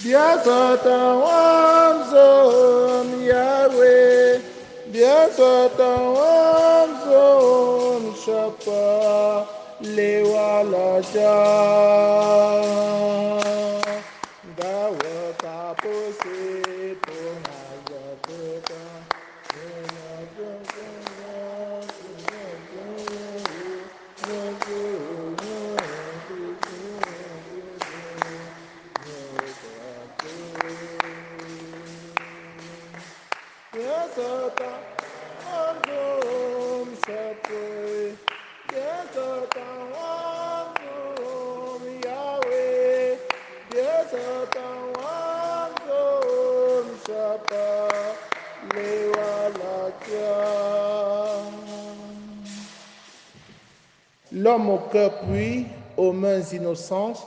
Biasatawamzon Yahweh, Biasatawamzon Shapa Lewalaja Gawata Pusi Punayateta L'homme au cœur pur, aux mains innocentes,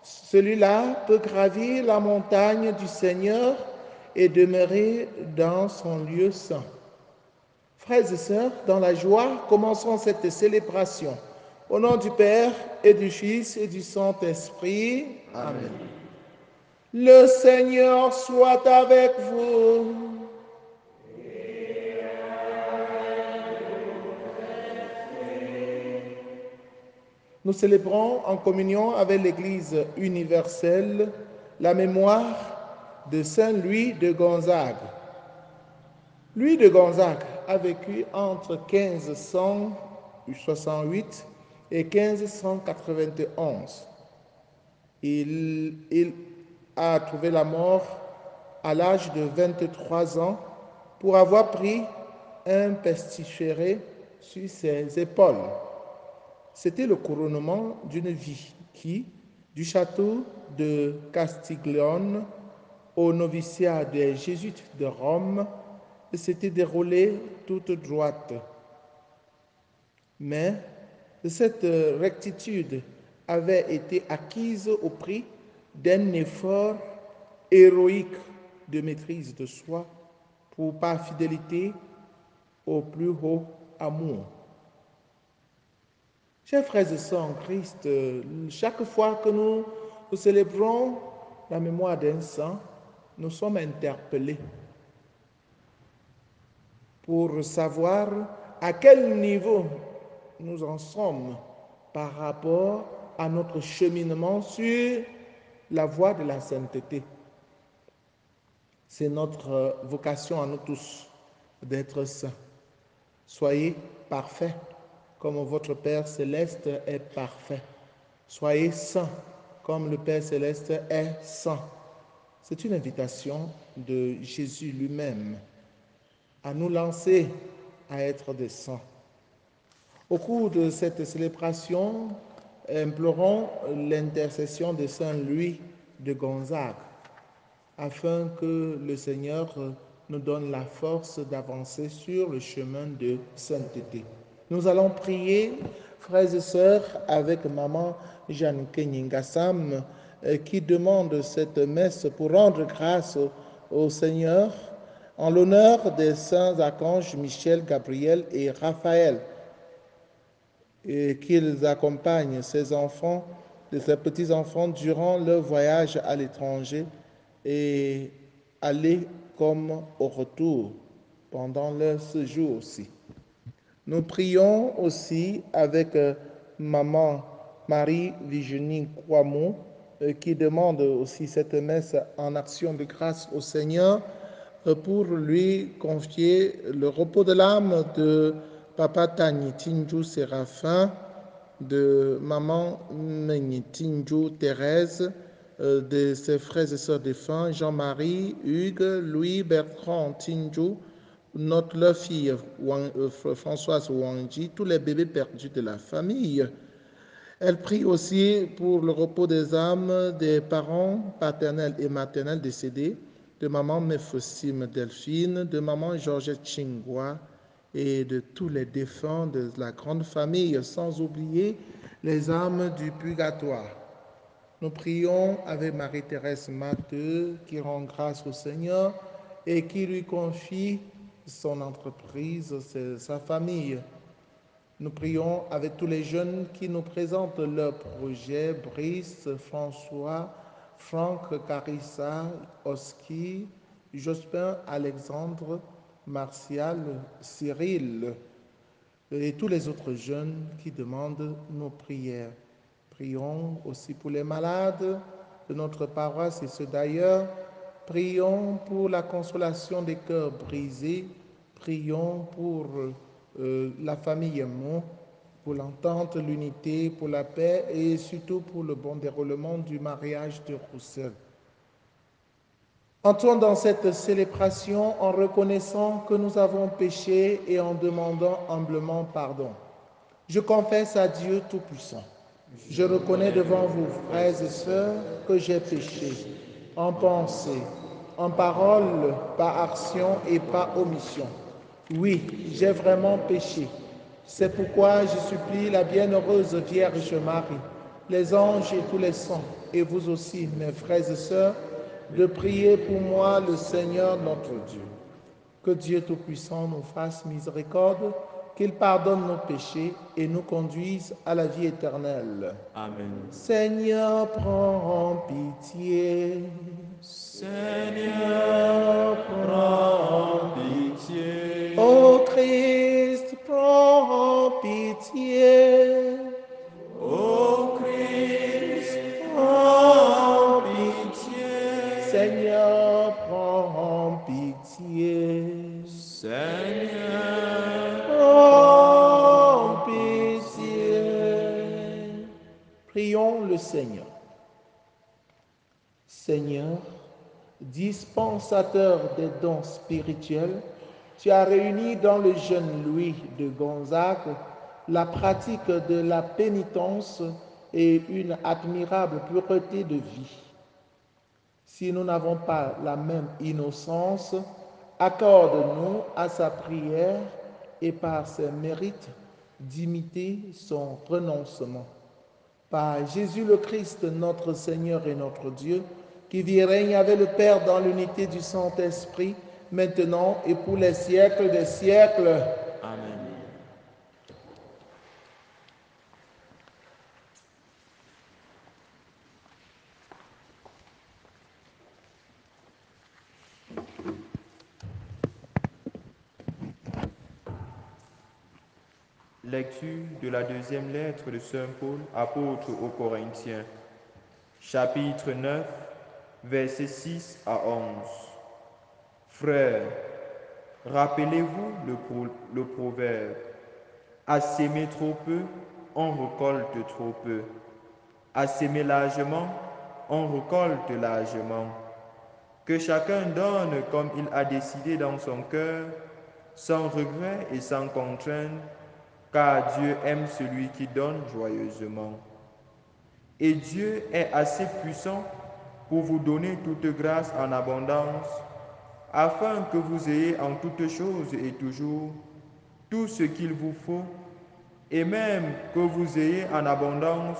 celui-là peut gravir la montagne du Seigneur et demeurer dans son lieu saint. Frères et sœurs, dans la joie, commençons cette célébration. Au nom du Père et du Fils et du Saint-Esprit. Amen. Le Seigneur soit avec vous. Nous célébrons en communion avec l'Église universelle la mémoire de Saint Louis de Gonzague. Louis de Gonzague a vécu entre 1568 et 1591. Il a trouvé la mort à l'âge de 23 ans pour avoir pris un pestiféré sur ses épaules. C'était le couronnement d'une vie qui, du château de Castiglione au noviciat des Jésuites de Rome, s'était déroulée toute droite. Mais cette rectitude avait été acquise au prix d'un effort héroïque de maîtrise de soi par fidélité au plus haut amour. Chers frères et sœurs en Christ, chaque fois que nous célébrons la mémoire d'un saint, nous sommes interpellés pour savoir à quel niveau nous en sommes par rapport à notre cheminement sur la voie de la sainteté. C'est notre vocation à nous tous d'être saints. Soyez parfaits comme votre Père céleste est parfait. Soyez saints comme le Père céleste est saint. C'est une invitation de Jésus lui-même à nous lancer à être des saints. Au cours de cette célébration, implorons l'intercession de Saint Louis de Gonzague afin que le Seigneur nous donne la force d'avancer sur le chemin de sainteté. Nous allons prier, frères et sœurs, avec maman Jeanne Keningassam qui demande cette messe pour rendre grâce au Seigneur en l'honneur des saints archanges Michel, Gabriel et Raphaël, et qu'ils accompagnent ses enfants, ses petits-enfants durant leur voyage à l'étranger et aller comme au retour pendant leur séjour aussi. Nous prions aussi avec maman Marie-Virginie Kouamou qui demande aussi cette messe en action de grâce au Seigneur pour lui confier le repos de l'âme de Papa Tani Tinju Séraphin, de maman Meni Tinju Thérèse, de ses frères et sœurs défunts, Jean-Marie, Hugues, Louis, Bertrand Tinju, leur fille Françoise Wangji, tous les bébés perdus de la famille. Elle prie aussi pour le repos des âmes des parents paternels et maternels décédés, de maman Mephosime Delphine, de maman Georgette Chingwa et de tous les défunts de la grande famille, sans oublier les âmes du purgatoire. Nous prions avec Marie-Thérèse Matteux qui rend grâce au Seigneur et qui lui confie son entreprise, sa famille. Nous prions avec tous les jeunes qui nous présentent leurs projets, Brice, François, Franck, Carissa, Oski, Jospin, Alexandre, Martial, Cyril et tous les autres jeunes qui demandent nos prières. Prions aussi pour les malades de notre paroisse et ceux d'ailleurs. Prions pour la consolation des cœurs brisés. Prions pour la famille Aimant, pour l'entente, l'unité, pour la paix et surtout pour le bon déroulement du mariage de Roussel. Entrons dans cette célébration en reconnaissant que nous avons péché et en demandant humblement pardon. Je confesse à Dieu Tout-Puissant. Je reconnais devant vous, frères et sœurs, que j'ai péché en pensée, en parole, par action et par omission. Oui, j'ai vraiment péché. C'est pourquoi je supplie la bienheureuse Vierge Marie, les anges et tous les saints, et vous aussi, mes frères et sœurs, de prier pour moi le Seigneur notre Dieu. Que Dieu Tout-Puissant nous fasse miséricorde, qu'il pardonne nos péchés et nous conduise à la vie éternelle. Amen. Seigneur, prends pitié. Seigneur, prends pitié. Ô Christ, prends pitié. Ô Christ, prends pitié. Seigneur, prends pitié. Seigneur, Prends pitié. Prions le Seigneur. Seigneur, dispensateur des dons spirituels, tu as réuni dans le jeune Louis de Gonzague la pratique de la pénitence et une admirable pureté de vie. Si nous n'avons pas la même innocence, accorde-nous à sa prière et par ses mérites d'imiter son renoncement. Par Jésus le Christ, notre Seigneur et notre Dieu, qui vit et règne avec le Père dans l'unité du Saint-Esprit, maintenant et pour les siècles des siècles. Amen. Lecture de la deuxième lettre de Saint Paul, apôtre aux Corinthiens, chapitre 9, versets 6 à 11. Frères, rappelez-vous le proverbe, à s'aimer trop peu, on récolte trop peu. À s'aimer largement, on récolte largement. Que chacun donne comme il a décidé dans son cœur, sans regret et sans contrainte, car Dieu aime celui qui donne joyeusement. Et Dieu est assez puissant pour vous donner toute grâce en abondance, afin que vous ayez en toutes choses et toujours tout ce qu'il vous faut, et même que vous ayez en abondance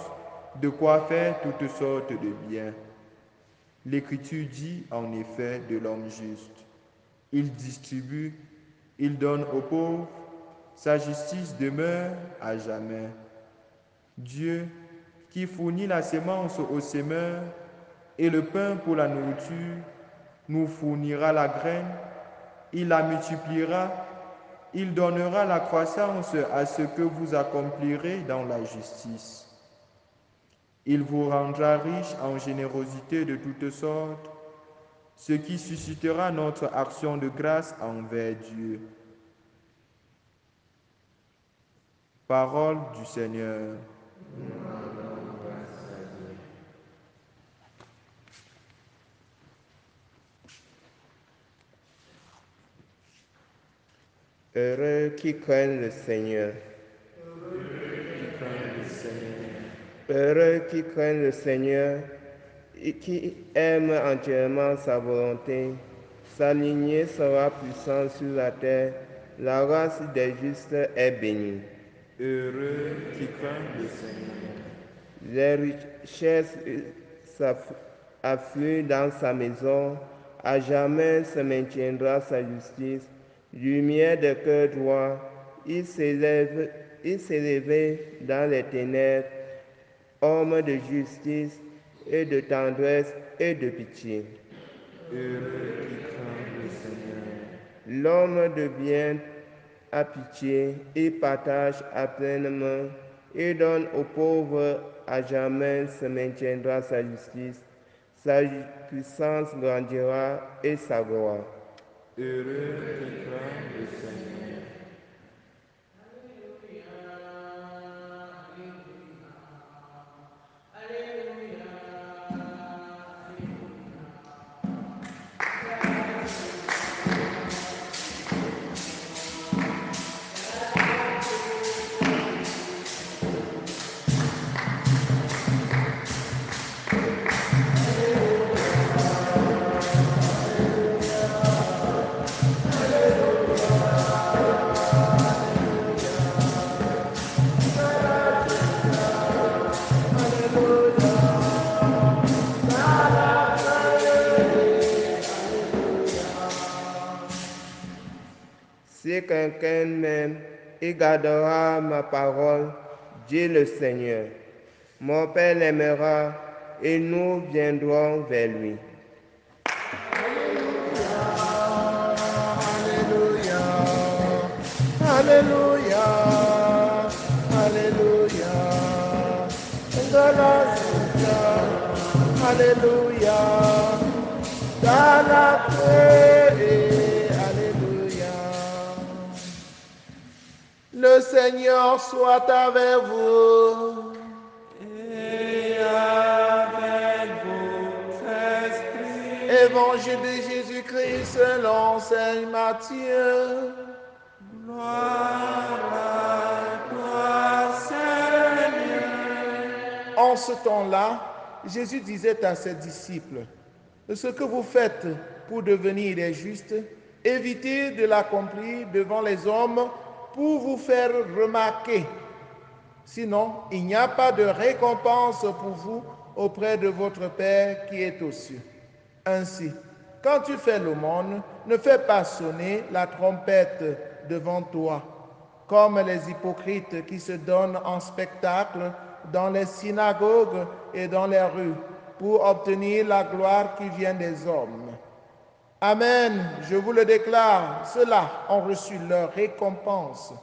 de quoi faire toutes sortes de biens. L'Écriture dit en effet de l'homme juste, il distribue, il donne aux pauvres, sa justice demeure à jamais. Dieu, qui fournit la sémence aux semeurs et le pain pour la nourriture, nous fournira la graine, il la multipliera, il donnera la croissance à ce que vous accomplirez dans la justice. Il vous rendra riche en générosité de toutes sortes, ce qui suscitera notre action de grâce envers Dieu. Parole du Seigneur. Heureux qui craignent le Seigneur. Heureux qui craignent le Seigneur et qui aiment entièrement sa volonté. Sa lignée sera puissante sur la terre. La race des justes est bénie. Heureux qui craint le Seigneur. Les richesses affluent dans sa maison. À jamais se maintiendra sa justice. Lumière de cœur droit, il s'élevait dans les ténèbres. Homme de justice et de tendresse et de pitié. Heureux qui craint le Seigneur. L'homme de bien a pitié, il partage à pleine main, il donne aux pauvres, à jamais se maintiendra sa justice, sa puissance grandira et sa gloire. Heureux qui craint le Seigneur. Si quelqu'un m'aime, il gardera ma parole, dit le Seigneur. Mon Père l'aimera et nous viendrons vers lui. Alléluia, Alléluia, Alléluia, Alléluia, dans la paix, Alléluia. Le Seigneur soit avec vous. Et avec votre esprit. Évangile de Jésus-Christ selon saint Matthieu. Gloire à toi, Seigneur. En ce temps-là, Jésus disait à ses disciples, « Ce que vous faites pour devenir des justes, évitez de l'accomplir devant les hommes pour vous faire remarquer. Sinon, il n'y a pas de récompense pour vous auprès de votre Père qui est aux cieux. Ainsi, quand tu fais l'aumône, ne fais pas sonner la trompette devant toi, comme les hypocrites qui se donnent en spectacle dans les synagogues et dans les rues pour obtenir la gloire qui vient des hommes. Amen, je vous le déclare, ceux-là ont reçu leur récompense.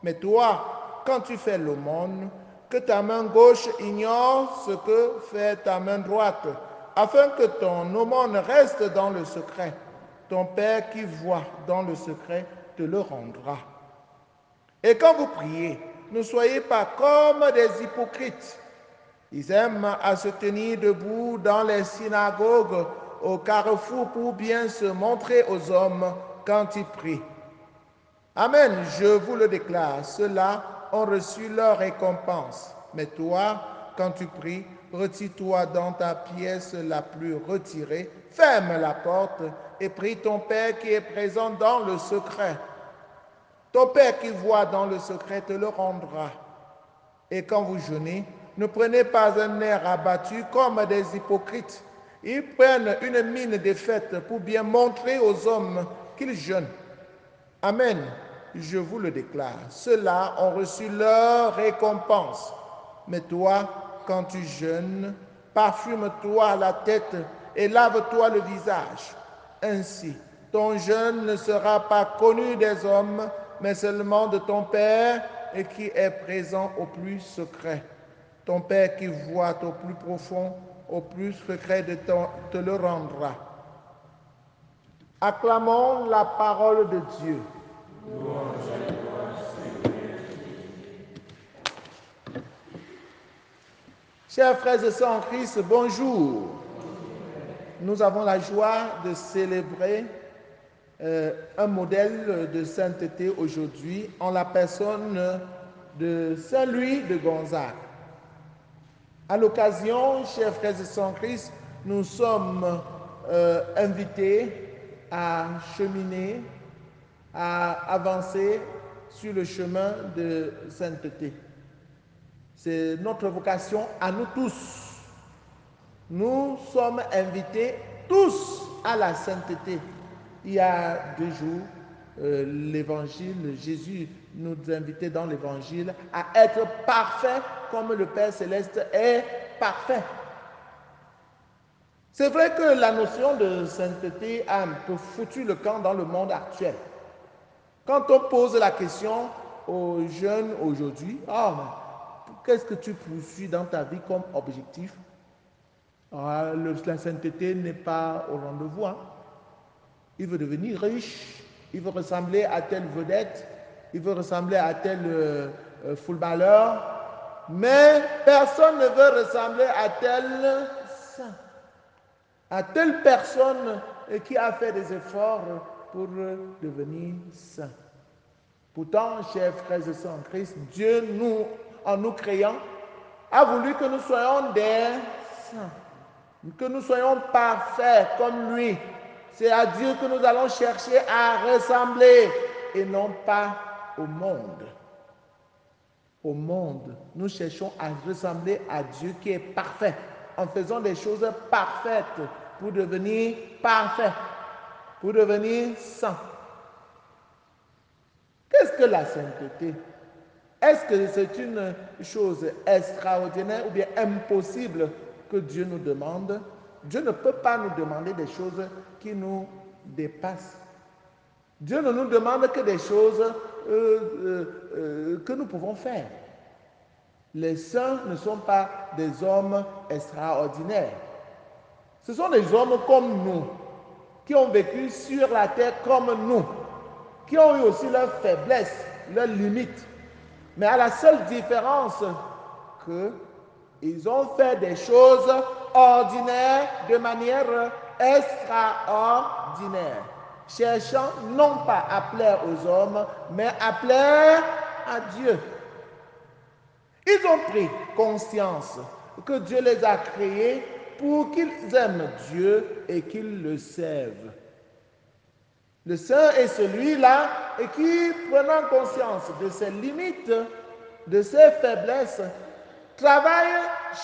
Mais toi, quand tu fais l'aumône, que ta main gauche ignore ce que fait ta main droite, afin que ton aumône reste dans le secret. Ton Père qui voit dans le secret te le rendra. Et quand vous priez, ne soyez pas comme des hypocrites. Ils aiment à se tenir debout dans les synagogues, au carrefour pour bien se montrer aux hommes quand ils prient. Amen, je vous le déclare, ceux-là ont reçu leur récompense. Mais toi, quand tu pries, retire-toi dans ta pièce la plus retirée, ferme la porte et prie ton Père qui est présent dans le secret. Ton Père qui voit dans le secret te le rendra. Et quand vous jeûnez, ne prenez pas un air abattu comme des hypocrites. Ils prennent une mine défaite pour bien montrer aux hommes qu'ils jeûnent. Amen, je vous le déclare. Ceux-là ont reçu leur récompense. Mais toi, quand tu jeûnes, parfume-toi la tête et lave-toi le visage. Ainsi, ton jeûne ne sera pas connu des hommes, mais seulement de ton Père et qui est présent au plus secret. Ton Père qui voit au plus profond, au plus secret te le rendra. Acclamons la parole de Dieu. Chers frères et sœurs en Christ, bonjour. Nous avons la joie de célébrer un modèle de sainteté aujourd'hui en la personne de Saint Louis de Gonzague. À l'occasion, chers frères et sœurs en Christ, nous sommes invités à cheminer, à avancer sur le chemin de sainteté. C'est notre vocation à nous tous. Nous sommes invités tous à la sainteté. Il y a 2 jours, l'évangile, Jésus nous invitait dans l'évangile à être parfaits comme le Père Céleste est parfait. C'est vrai que la notion de sainteté a un peu foutu le camp dans le monde actuel. Quand on pose la question aux jeunes aujourd'hui, qu'est-ce que tu poursuis dans ta vie comme objectif? La sainteté n'est pas au rendez-vous. Il veut devenir riche, il veut ressembler à telle vedette, il veut ressembler à tel footballeur, mais personne ne veut ressembler à tel saint, à telle personne qui a fait des efforts pour devenir saint. Pourtant, chers frères et sœurs en Christ, Dieu, en nous créant, a voulu que nous soyons des saints, que nous soyons parfaits comme lui. C'est à Dieu que nous allons chercher à ressembler et non pas au monde. Au monde, nous cherchons à ressembler à Dieu qui est parfait, en faisant des choses parfaites pour devenir parfait, pour devenir saint. Qu'est-ce que la sainteté? Est-ce que c'est une chose extraordinaire ou bien impossible que Dieu nous demande? Dieu ne peut pas nous demander des choses qui nous dépassent. Dieu ne nous demande que des choses que nous pouvons faire. Les saints ne sont pas des hommes extraordinaires. Ce sont des hommes comme nous, qui ont vécu sur la terre comme nous, qui ont eu aussi leurs faiblesses, leurs limites. Mais à la seule différence qu'ils ont fait des choses ordinaires de manière extraordinaire, cherchant non pas à plaire aux hommes, mais à plaire à Dieu. Ils ont pris conscience que Dieu les a créés pour qu'ils aiment Dieu et qu'ils le servent. Le saint est celui-là qui, prenant conscience de ses limites, de ses faiblesses, travaille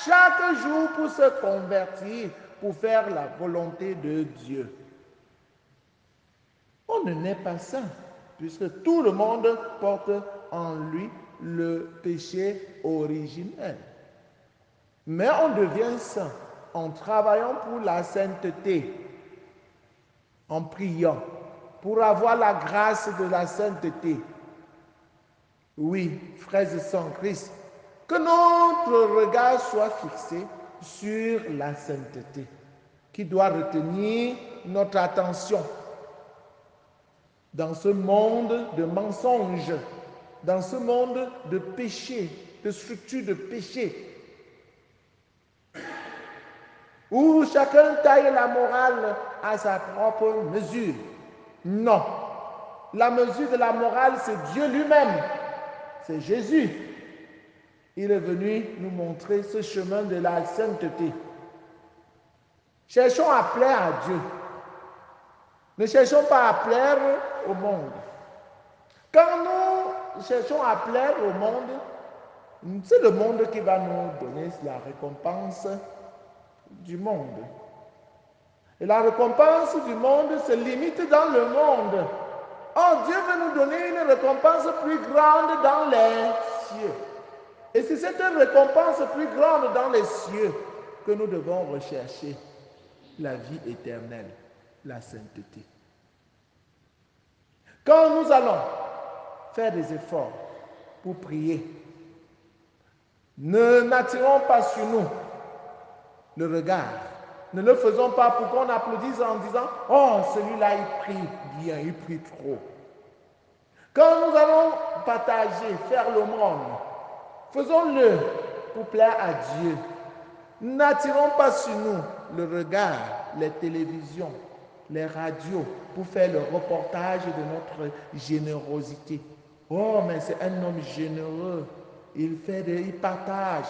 chaque jour pour se convertir, pour faire la volonté de Dieu. On ne naît pas saint, puisque tout le monde porte en lui le péché originel. Mais on devient saint en travaillant pour la sainteté, en priant, pour avoir la grâce de la sainteté. Oui, frères et sœurs en Christ, que notre regard soit fixé sur la sainteté, qui doit retenir notre attention dans ce monde de mensonges, dans ce monde de péché, de structures de péché, où chacun taille la morale à sa propre mesure. Non, la mesure de la morale, c'est Dieu lui-même, c'est Jésus. Il est venu nous montrer ce chemin de la sainteté. Cherchons à plaire à Dieu. Ne cherchons pas à plaire au monde. Quand nous cherchons à plaire au monde, c'est le monde qui va nous donner la récompense du monde. Et la récompense du monde se limite dans le monde. Or, Dieu veut nous donner une récompense plus grande dans les cieux. Et c'est cette récompense plus grande dans les cieux que nous devons rechercher, la vie éternelle, la sainteté. Quand nous allons faire des efforts pour prier, n'attirons pas sur nous le regard. Ne le faisons pas pour qu'on applaudisse en disant « Oh, celui-là, il prie bien, il prie trop. » Quand nous allons partager, faire l'aumône, faisons-le pour plaire à Dieu. N'attirons pas sur nous le regard, les télévisions, les radios, pour faire le reportage de notre générosité. Oh, mais c'est un homme généreux. Il partage.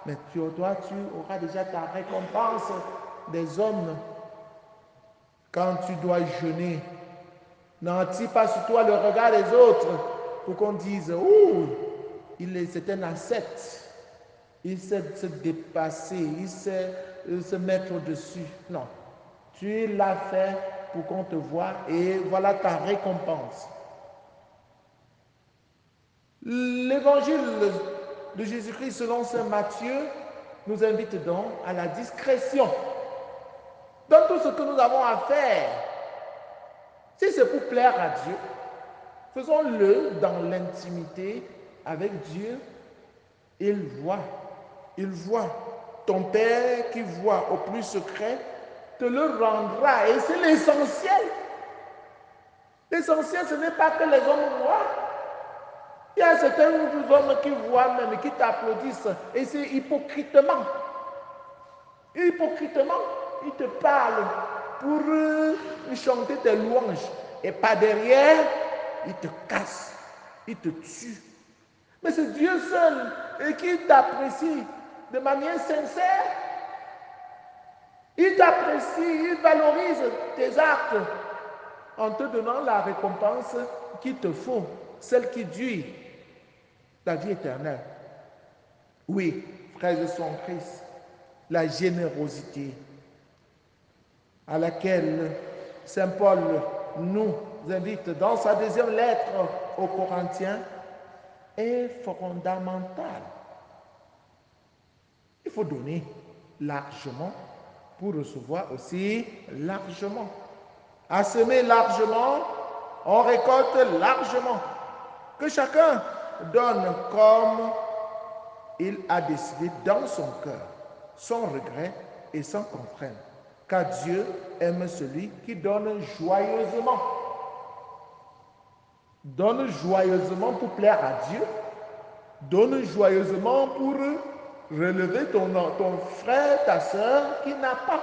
Mais toi, tu auras déjà ta récompense des hommes. Quand tu dois jeûner, n'attire pas sur toi le regard des autres. pour qu'on dise, ouh, c'est un ascète, il sait se dépasser, il sait se mettre au-dessus. Non, tu l'as fait pour qu'on te voie et voilà ta récompense. L'évangile de Jésus-Christ selon saint Matthieu nous invite donc à la discrétion. Dans tout ce que nous avons à faire, si c'est pour plaire à Dieu, faisons-le dans l'intimité avec Dieu. Il voit. Ton Père qui voit au plus secret te le rendra. Et c'est l'essentiel. L'essentiel, ce n'est pas que les hommes voient. Il y a certains hommes qui voient même, qui t'applaudissent, et c'est hypocritement. Hypocritement, ils te parlent pour chanter tes louanges. Et par derrière, ils te cassent, ils te tuent. Mais c'est Dieu seul qui t'apprécie de manière sincère. Il t'apprécie, il valorise tes actes en te donnant la récompense qu'il te faut, celle qui dure, la vie éternelle. Oui, frères et sœurs en Christ, la générosité à laquelle saint Paul nous invite dans sa deuxième lettre aux Corinthiens est fondamentale. Il faut donner largement pour recevoir aussi largement. À semer largement, on récolte largement. Que chacun donne comme il a décidé dans son cœur, sans regret et sans contrainte. Car Dieu aime celui qui donne joyeusement. Donne joyeusement pour plaire à Dieu. Donne joyeusement pour relever ton frère, ta soeur qui n'a pas,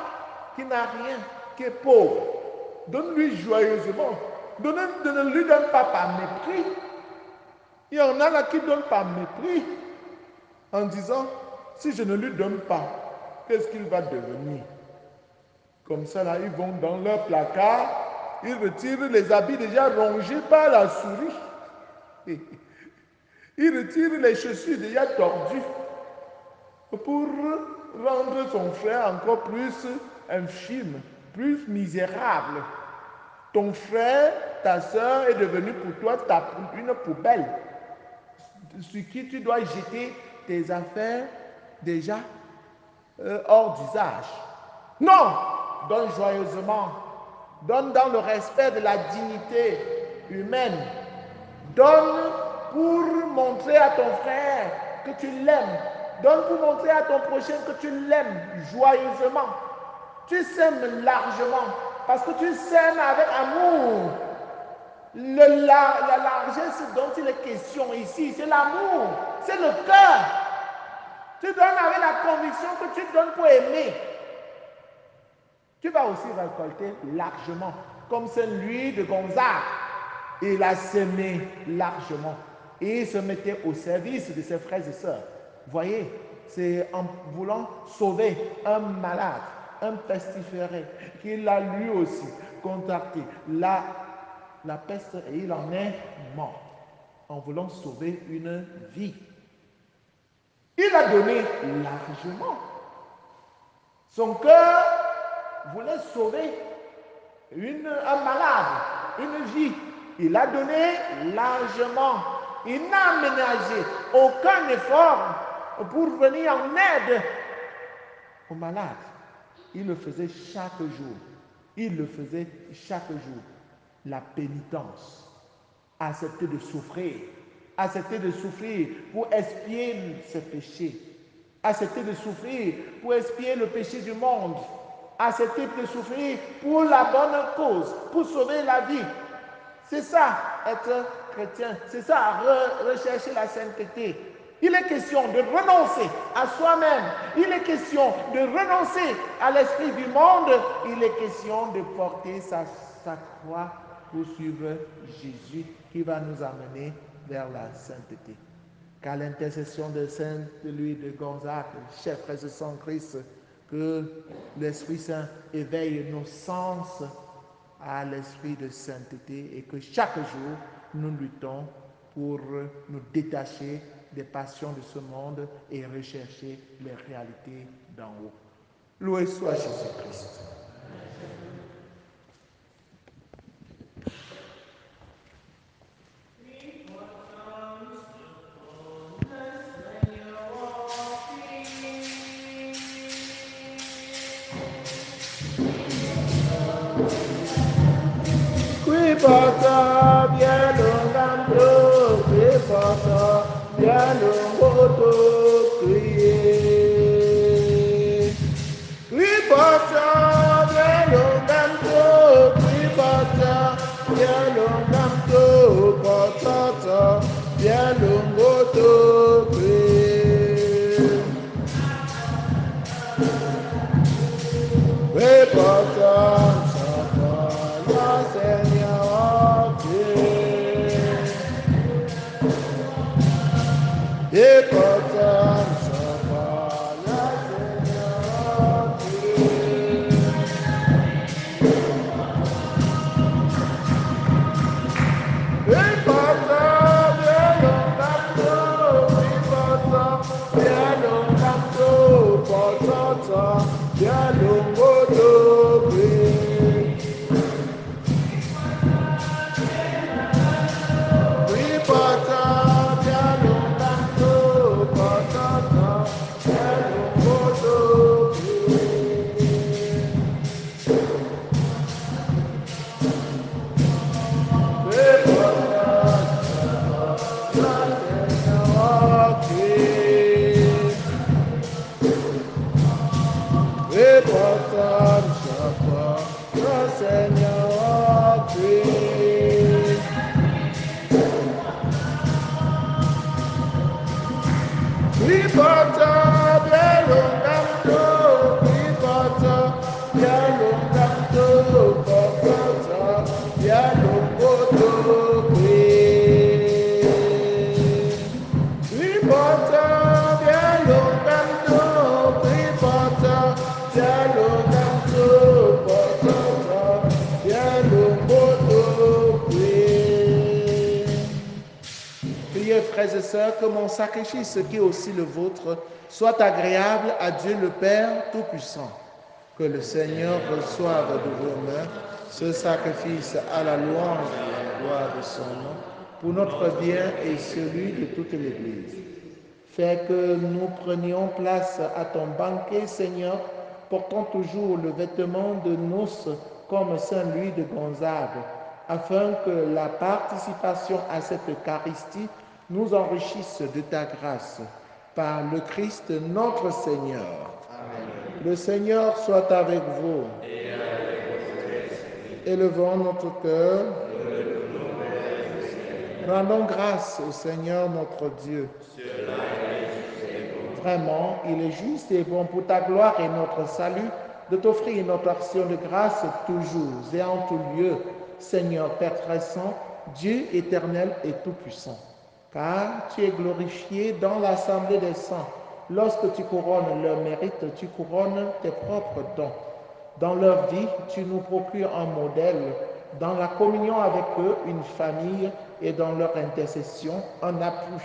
qui n'a rien, qui est pauvre. Donne-lui joyeusement. Ne lui donne pas par mépris. Il y en a là qui donnent par mépris en disant, si je ne lui donne pas, qu'est-ce qu'il va devenir? Comme ça, là, ils vont dans leur placard, ils retirent les habits déjà rongés par la souris. Ils retirent les chaussures déjà tordues pour rendre son frère encore plus infime, plus misérable. Ton frère, ta soeur est devenu pour toi une poubelle sur qui tu dois jeter tes affaires déjà hors d'usage. Non! Donne joyeusement. Donne dans le respect de la dignité humaine. Donne pour montrer à ton frère que tu l'aimes. Donne pour montrer à ton prochain que tu l'aimes joyeusement. Tu sèmes largement parce que tu sèmes avec amour. La largesse dont il est question ici, c'est l'amour, c'est le cœur. Tu donnes avec la conviction que tu donnes pour aimer. Tu vas aussi récolter largement, comme celui de Gonzague. Il a semé largement et il se mettait au service de ses frères et sœurs. Voyez, c'est en voulant sauver un malade, un pestiféré, qu'il a lui aussi contracté la peste et il en est mort en voulant sauver une vie. Il a donné largement. Son cœur voulait sauver un malade, une vie. Il a donné largement. Il n'a ménagé aucun effort pour venir en aide aux malades. Il le faisait chaque jour. Il le faisait chaque jour. La pénitence. Accepter de souffrir. Accepter de souffrir pour expier ses péchés. Accepter de souffrir pour expier le péché du monde. Accepter de souffrir pour la bonne cause, pour sauver la vie. C'est ça, être chrétien. C'est ça, rechercher la sainteté. Il est question de renoncer à soi-même. Il est question de renoncer à l'esprit du monde. Il est question de porter sa croix pour suivre Jésus qui va nous amener vers la sainteté. Qu'à l'intercession de Saint Louis de Gonzague, chef frères et sœurs en Christ, que l'Esprit Saint éveille nos sens à l'esprit de sainteté et que chaque jour nous luttons pour nous détacher des passions de ce monde et rechercher les réalités d'en haut. Loué soit Jésus-Christ. Qui porta bien longamento, qui porta bien longoto, qui porta bien longamento, qui porta bien longamento, porta bien longoto, qui porta Seigneur Dieu, et portant sa parole, Seigneur Dieu. Et portant bien longtemps, et portant bien longtemps, portant bien longtemps, Seigneur Dieu. Qui porta bien longtemps, qui porta bien longtemps, porta bien longtemps, qui porta bien longtemps, qui porta bien longtemps, porta bien longtemps. Priez, frères et sœurs, que mon sacrifice, qui est aussi le vôtre, soit agréable à Dieu le Père Tout-Puissant. Que le Seigneur reçoive de vos mains ce sacrifice à la louange et à la gloire de son nom, pour notre bien et celui de toute l'Église. Fais que nous prenions place à ton banquet, Seigneur, portant toujours le vêtement de noces comme Saint Louis de Gonzague, afin que la participation à cette Eucharistie nous enrichisse de ta grâce. Par le Christ notre Seigneur. Amen. Le Seigneur soit avec vous. Et avec votre esprit. Élevons notre cœur. Rendons grâce au Seigneur notre Dieu. Cela est juste et bon. Vraiment, il est juste et bon pour ta gloire et notre salut de t'offrir notre action de grâce toujours et en tout lieu, Seigneur Père très saint, Dieu éternel et tout-puissant. Car tu es glorifié dans l'assemblée des saints. Lorsque tu couronnes leur mérite, tu couronnes tes propres dons. Dans leur vie, tu nous procures un modèle. Dans la communion avec eux, une famille et dans leur intercession, un appui.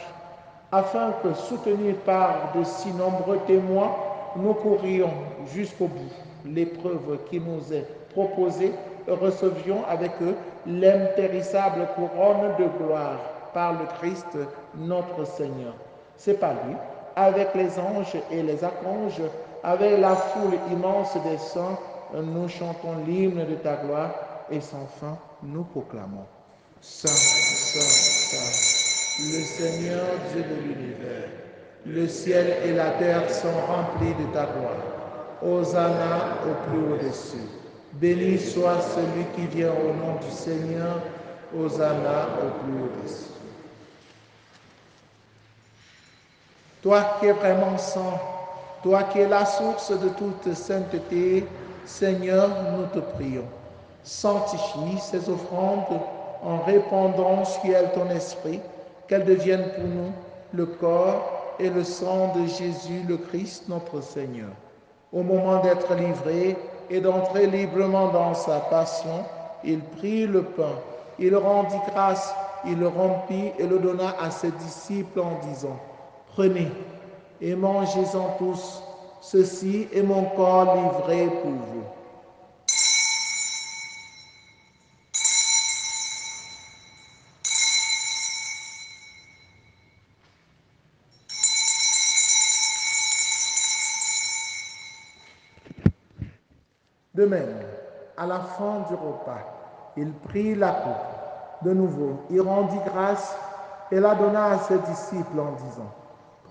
Afin que, soutenus par de si nombreux témoins, nous courions jusqu'au bout l'épreuve qui nous est proposée et recevions avec eux l'impérissable couronne de gloire par le Christ notre Seigneur. C'est par lui, avec les anges et les archanges, avec la foule immense des saints, nous chantons l'hymne de ta gloire et sans fin nous proclamons. Saint, Saint, Saint, le Seigneur Dieu de l'univers, le ciel et la terre sont remplis de ta gloire. Hosanna au plus au-dessus. Béni soit celui qui vient au nom du Seigneur. Hosanna au plus au-dessus. Toi qui es vraiment saint, toi qui es la source de toute sainteté, Seigneur, nous te prions. Sanctifie ces offrandes en répandant sur elles ton esprit, qu'elles deviennent pour nous le corps et le sang de Jésus le Christ, notre Seigneur. Au moment d'être livré et d'entrer librement dans sa passion, il prit le pain, il rendit grâce, il le rompit et le donna à ses disciples en disant, prenez et mangez-en tous, ceci est mon corps livré pour vous. De même, à la fin du repas, il prit la coupe. De nouveau, il rendit grâce et la donna à ses disciples en disant,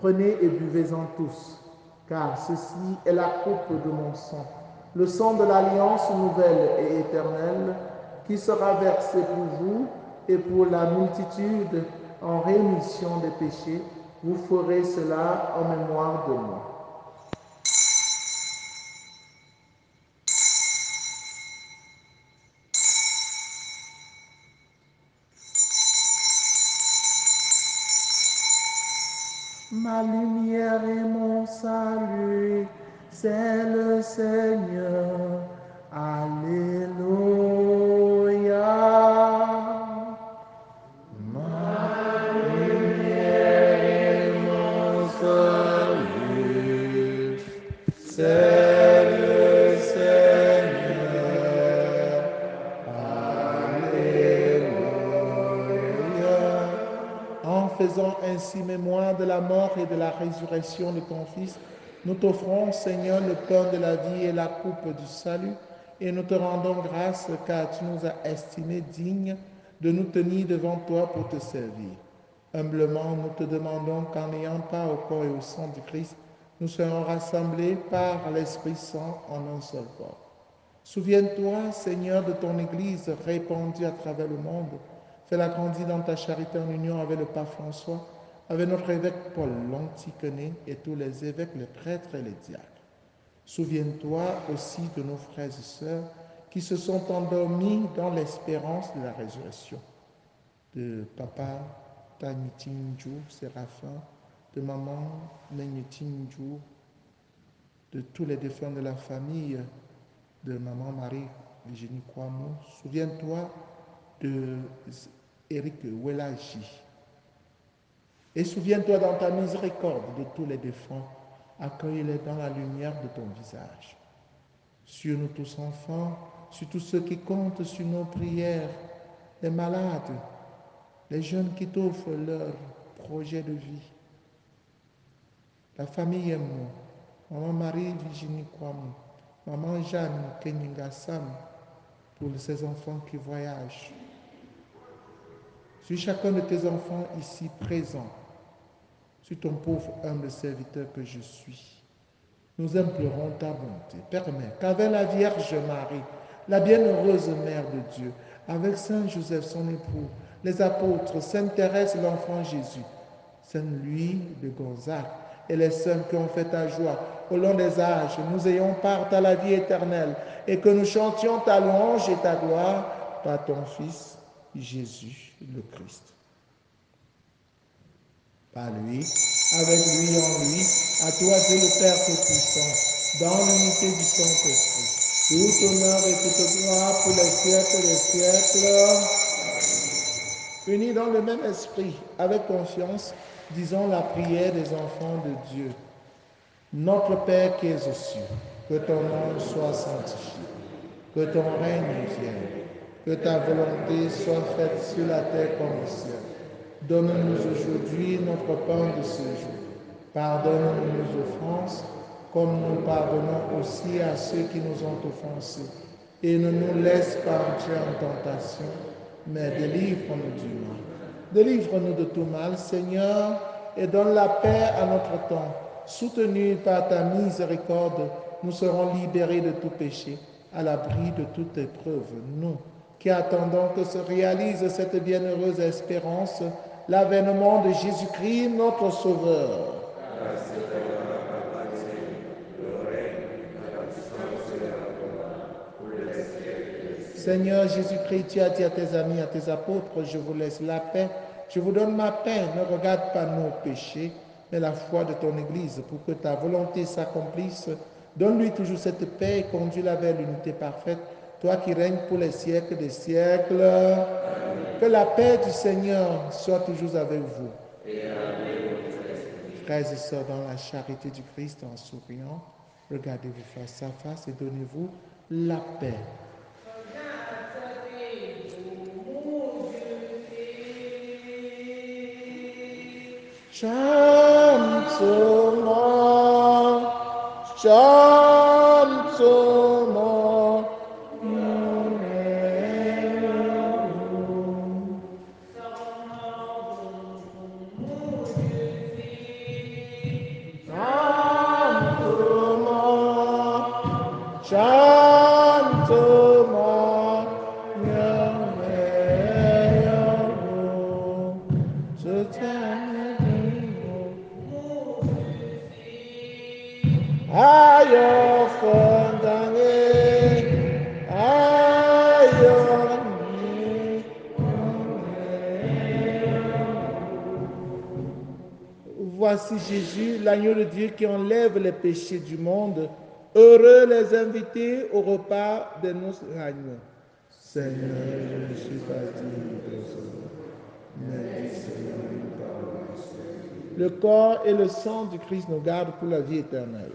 prenez et buvez-en tous, car ceci est la coupe de mon sang, le sang de l'alliance nouvelle et éternelle, qui sera versé pour vous et pour la multitude en rémission des péchés. Vous ferez cela en mémoire de moi. Ma lumière et mon salut, c'est le Seigneur. Alléluia. Ma lumière et mon salut, c'est le Seigneur. Alléluia. En faisant ainsi mémoire de la mort et de la résurrection de ton Fils, nous t'offrons, Seigneur, le pain de la vie et la coupe du salut, et nous te rendons grâce car tu nous as estimés dignes de nous tenir devant toi pour te servir. Humblement, nous te demandons qu'en ayant part au corps et au sang du Christ, nous soyons rassemblés par l'Esprit Saint en un seul corps. Souviens-toi, Seigneur, de ton Église répandue à travers le monde. Fais-la grandir dans ta charité en union avec le pape François, avec notre évêque Paul l'Antiquené et tous les évêques, les prêtres et les diacres. Souviens-toi aussi de nos frères et sœurs qui se sont endormis dans l'espérance de la résurrection. De papa Tanitinju Séraphin, de maman Nenyetinju, de tous les défunts de la famille, de maman Marie Virginie Kwamo. Souviens-toi de Eric Welaji. Et souviens-toi dans ta miséricorde de tous les défunts. Accueille-les dans la lumière de ton visage. Sur nous tous enfants, sur tous ceux qui comptent sur nos prières, les malades, les jeunes qui t'offrent leur projet de vie. La famille Emo, maman Marie Virginie Kwamo, maman Jeanne Keningasam, pour ces enfants qui voyagent. Sur chacun de tes enfants ici présents, sur ton pauvre humble serviteur que je suis, nous implorons ta bonté. Permets qu'avec la Vierge Marie, la bienheureuse Mère de Dieu, avec Saint Joseph son époux, les apôtres, Sainte Thérèse l'enfant Jésus, Saint Louis de Gonzague et les saints qui ont fait ta joie au long des âges, nous ayons part à la vie éternelle et que nous chantions ta louange et ta gloire par ton Fils Jésus le Christ. Par lui, avec lui, en lui, à toi Dieu le Père Tout-Puissant, dans l'unité du Saint-Esprit, tout honneur et toute gloire pour les siècles des siècles. Unis dans le même esprit, avec confiance, disons la prière des enfants de Dieu. Notre Père qui es aux cieux, que ton nom soit sanctifié, que ton règne vienne, que ta volonté soit faite sur la terre comme au ciel. Donne-nous aujourd'hui notre pain de ce jour. Pardonne-nous nos offenses, comme nous pardonnons aussi à ceux qui nous ont offensés. Et ne nous laisse pas entrer en tentation, mais délivre-nous du mal. Délivre-nous de tout mal, Seigneur, et donne la paix à notre temps. Soutenus par ta miséricorde, nous serons libérés de tout péché, à l'abri de toute épreuve. Nous, qui attendons que se réalise cette bienheureuse espérance, l'avènement de Jésus-Christ, notre Sauveur. Seigneur Jésus-Christ, tu as dit à tes amis, à tes apôtres, je vous laisse la paix, je vous donne ma paix, ne regarde pas nos péchés, mais la foi de ton Église, pour que ta volonté s'accomplisse. Donne-lui toujours cette paix et conduis-la vers l'unité parfaite, toi qui règnes pour les siècles des siècles. Que la paix du Seigneur soit toujours avec vous. Frères et sœurs, dans la charité du Christ, en souriant, regardez-vous face à face et donnez-vous la paix. Chante-moi, chante-moi. Chante-moi, merveilleux, je t'aime. Aïe, fondamé, aïe, voici Jésus, l'agneau de Dieu qui enlève les péchés du monde. Heureux les invités au repas de nos agneaux. Seigneur, je ne suis pas digne de ce nom, mais dis seulement une parole. Le corps et le sang du Christ nous gardent pour la vie éternelle.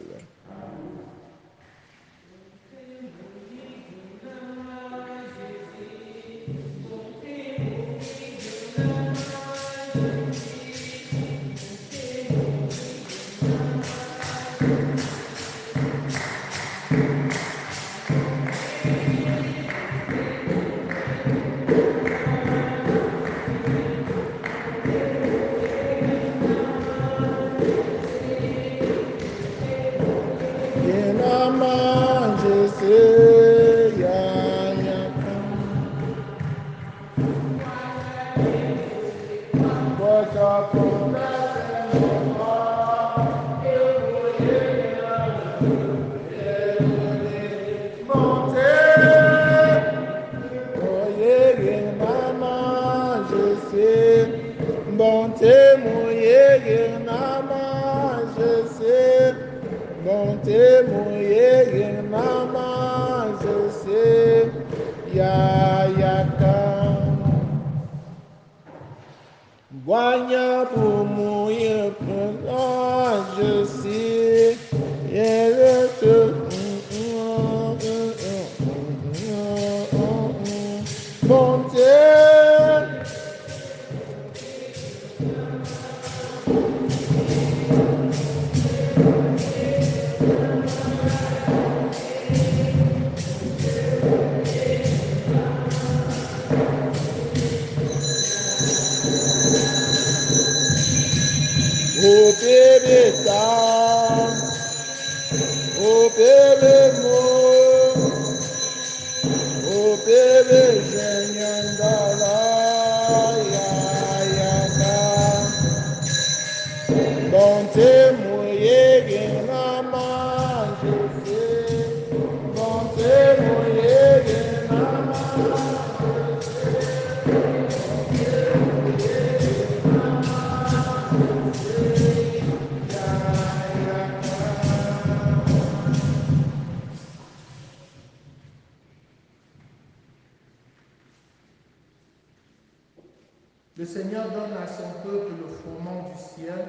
Le Seigneur donne à son peuple le froment du ciel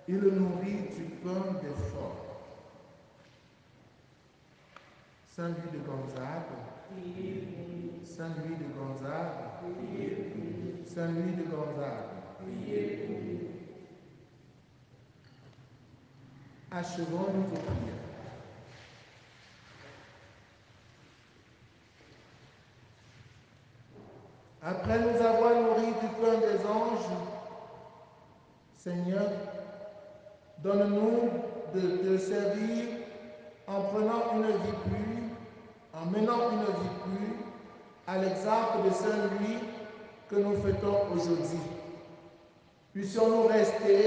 et le nourrit du pain des forts. Saint Louis de Gonzague, Saint Louis de Gonzague, Saint Louis de Gonzague. Achevons nos prières. Après nous avoir nourris du pain des anges, Seigneur, donne-nous de te servir en prenant une vie pure, en menant une vie pure, à l'exemple de Saint Louis que nous fêtons aujourd'hui. Puissions-nous rester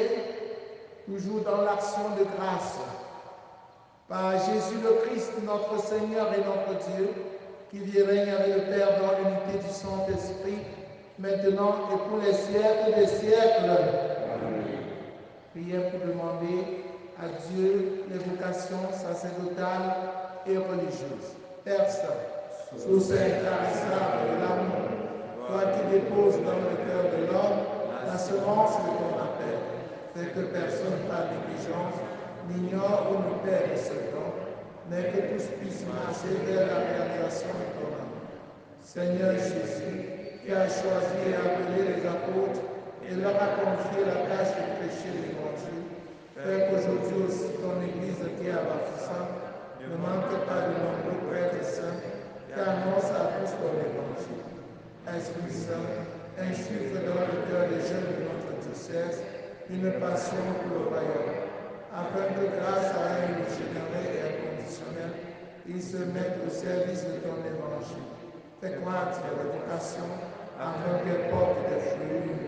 toujours dans l'action de grâce. Par Jésus le Christ, notre Seigneur et notre Dieu, qui vit et règne avec le Père dans l'unité du Saint-Esprit, maintenant et pour les siècles des siècles. Amen. Priez pour demander à Dieu les vocations sacerdotales et religieuses. Père Saint, sous cette intarissable de l'amour, toi qui déposes dans le cœur de l'homme la semence de ton appel, fais que personne par négligence n'ignore ou ne perde ce don, mais que tous puissent marcher vers la réalisation de ton amour. Seigneur Jésus, qui as choisi et appelé les apôtres et leur a confié la tâche de prêcher l'Évangile, fais qu'aujourd'hui aussi ton Église qui est à Bafoussam ne manque pas de nombreux prêtres saints qui annoncent à tous ton Évangile. Esprit Saint, insuffle dans le cœur des jeunes de notre diocèse une passion pour le royaume, afin que grâce à un union généreux et inconditionnel, ils se mettent au service de ton Évangile. Fais croître l'éducation afin qu'elle porte des fruits.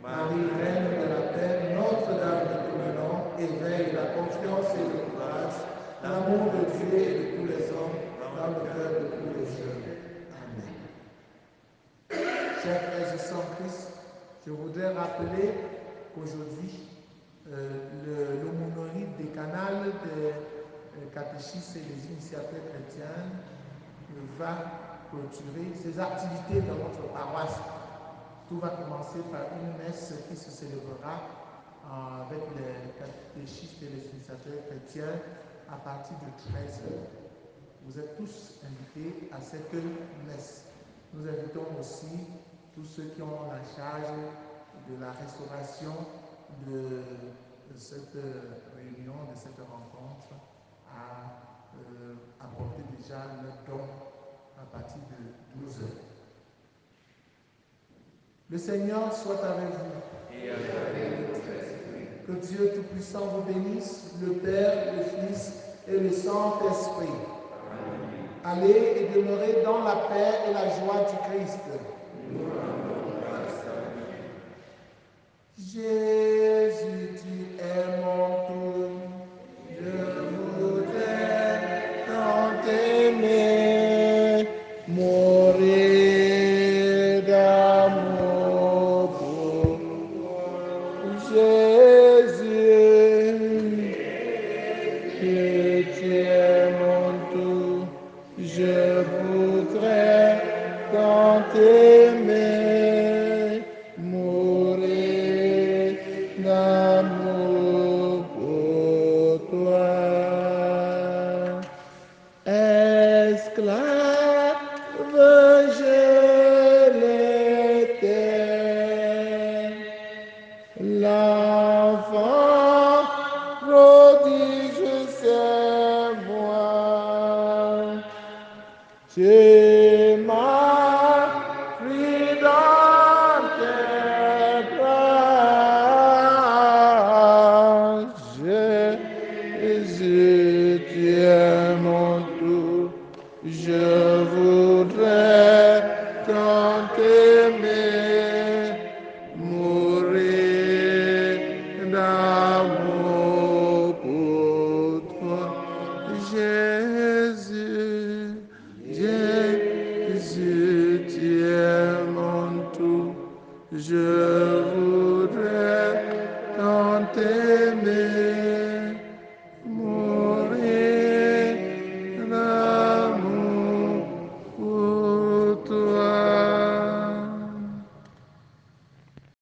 Marie, Reine de la paix, Notre-Dame de tous les noms, éveille la confiance et le courage, l'amour de Dieu et de tous les hommes dans le cœur de tous les jeunes. Amen. Chers frères et sœurs en Christ, je voudrais rappeler qu'aujourd'hui, l'aumônerie décanale des catéchistes et des initiateurs chrétiens va clôturer ses activités dans notre paroisse. Tout va commencer par une messe qui se célébrera avec les catéchistes et les initiateurs chrétiens à partir de 13h. Vous êtes tous invités à cette messe. Nous invitons aussi tous ceux qui ont la charge de la restauration de cette réunion, de cette rencontre, à apporter déjà leur don à partir de 12h. Le Seigneur soit avec vous. Et avec votre esprit. Que Dieu Tout-Puissant vous bénisse, le Père, le Fils et le Saint-Esprit. Amen. Allez et demeurez dans la paix et la joie du Christ. Jésus, tu es mon tout. Je voudrais tant t'aimer, mourir d'amour pour Jésus. Tu es mon tout. Je voudrais tant t'aimer. Jésus, tu